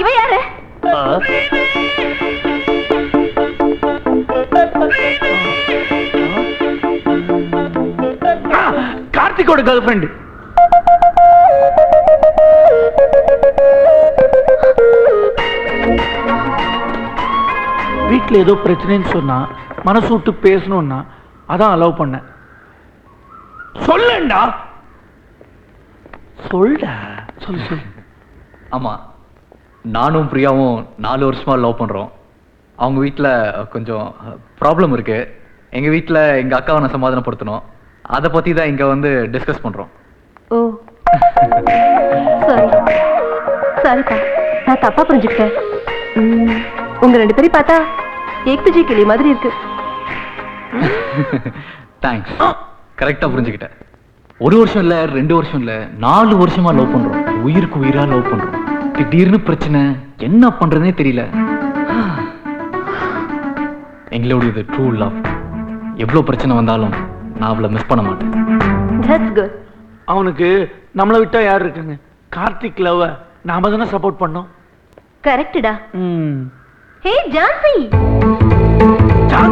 இவ யாரு? கார்த்திகோட girl friend. வீட்டுல ஏதோ பிரச்சனைன்னு சொன்னா மனசு விட்டு பேசணும்னா அதான் அலோவ் பண்ண. சொல்லண்டா, சொல்ல சொல்லு. ஆமா, நானும் பிரியாவும் 4 வருஷமா லவ் பண்றோம். அவங்க வீட்டில் கொஞ்சம் ப்ராப்ளம் இருக்கு. எங்க வீட்டில் எங்க அக்காவை நான் சமாதானப்படுத்தணும். அதை பத்தி தான் இங்க வந்து டிஸ்கஸ் பண்றோம். ஓ சாரி சாரிப்பா, நான் தப்பா புரிஞ்சுக்கிட்டேன். உங்க 2 பேரையும் பார்த்தா ஏக்துஜி கிளி மாதிரி இருக்கு. தேங்க்ஸ், கரெக்டா புரிஞ்சுக்கிட்டேன். 1 வருஷம் இல்ல, 2 வருஷம் இல்ல, 4 வருஷமா லவ் பண்றோம். உயிருக்கு உயிரா லவ் பண்றோம். திடீர்னு பிரச்சனை, என்ன பண்றதுனே தெரியல. எங்களுடையது ட்ரூ லவ். எவ்வளவு பிரச்சனை வந்தாலும் நான் அவளை மிஸ் பண்ண மாட்டேன். That's good. அவனுக்கு நம்மளை விட்டா யார் இருக்குங்க? கார்த்திக் லவ் நாம தானே சப்போர்ட் பண்ணோம். கரெக்ட்டா? ம். ஹே ஜான்சி,